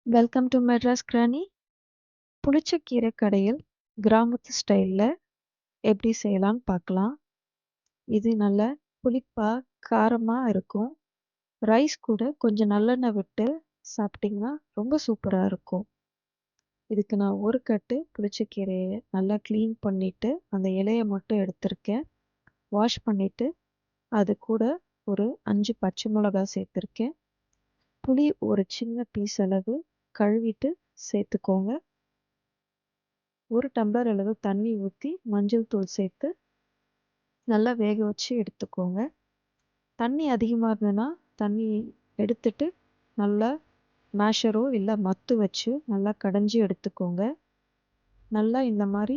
Welcome to Madras granny. புளிச்சக்கீரை கடையில் கிராமத்து ஸ்டைலில் எப்படி செய்யலான்னு பார்க்கலாம். இது நல்ல புளிப்பா காரமாக இருக்கும். ரைஸ் கூட கொஞ்சம் நல்லெண்ணெய் விட்டு சாப்பிட்டிங்கன்னா ரொம்ப சூப்பராக இருக்கும். இதுக்கு நான் ஒரு கட்டு புளிச்சக்கீரையை நல்லா க்ளீன் பண்ணிவிட்டு அந்த இலையை மட்டும் எடுத்திருக்கேன். வாஷ் பண்ணிவிட்டு அது கூட ஒரு 5 பச்சை மிளகாய் சேர்த்துருக்கேன். புளி ஒரு சின்ன பீஸ் அளவு கழுவிட்டு சேர்த்துக்கோங்க. 1 டம்ளர் அளவு தண்ணி ஊற்றி மஞ்சள் தூள் சேர்த்து நல்லா வேக வச்சு எடுத்துக்கோங்க. தண்ணி அதிகமாக இருந்ததுன்னா தண்ணி எடுத்துட்டு நல்லா மேஷரோ இல்லை மத்து வச்சு நல்லா கடைஞ்சி எடுத்துக்கோங்க. நல்லா இந்த மாதிரி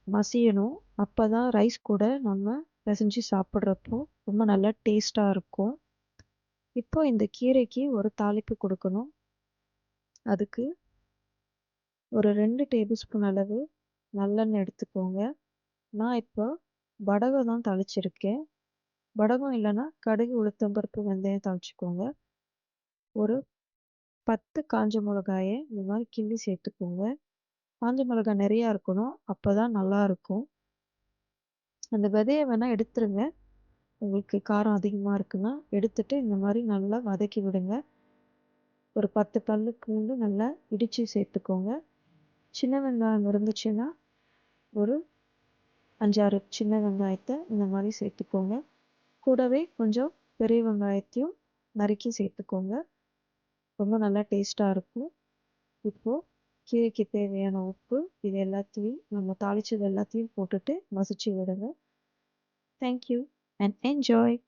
மசியணும். அப்போ தான் ரைஸ் கூட நம்ம பிசைஞ்சு சாப்பிட்றப்போ ரொம்ப நல்லா டேஸ்ட்டாக இருக்கும். இப்போ இந்த கீரைக்கு ஒரு தாளிப்பு கொடுக்கணும். அதுக்கு ஒரு 2 டேபிள் ஸ்பூன் அளவு நல்லெண்ணெய் எடுத்துக்கோங்க. நான் இப்போ வடகம் தான் தாளிச்சிருக்கேன். வடகம் இல்லைன்னா கடுகு, உளுத்தம்பருப்பு, வெந்தயம் தாளிச்சுக்கோங்க. ஒரு 10 காஞ்ச மிளகாயை இந்த மாதிரி கிள்ளி சேர்த்துக்கோங்க. காஞ்ச மிளகாய் நிறையா இருக்கணும், அப்போ தான் நல்லாயிருக்கும். அந்த விதையை வேணால் எடுத்துருங்க. உங்களுக்கு காரம் அதிகமாக இருக்குன்னா எடுத்துட்டு இந்த மாதிரி நல்லா வதக்கி விடுங்க. ஒரு 10 பல்லு பூண்டு நல்லா இடித்து சேர்த்துக்கோங்க. சின்ன வெங்காயம் இருந்துச்சுன்னா ஒரு 5-6 சின்ன வெங்காயத்தை இந்த மாதிரி சேர்த்துக்கோங்க. கூடவே கொஞ்சம் பெரிய வெங்காயத்தையும் நறுக்கி சேர்த்துக்கோங்க. ரொம்ப நல்லா டேஸ்ட்டாக இருக்கும். இப்போது கீரைக்கு தேவையான உப்பு இது எல்லாத்தையும் நம்ம தாளிச்சது எல்லாத்தையும் போட்டுட்டு மசிச்சு விடுங்க. Thank you and enjoy.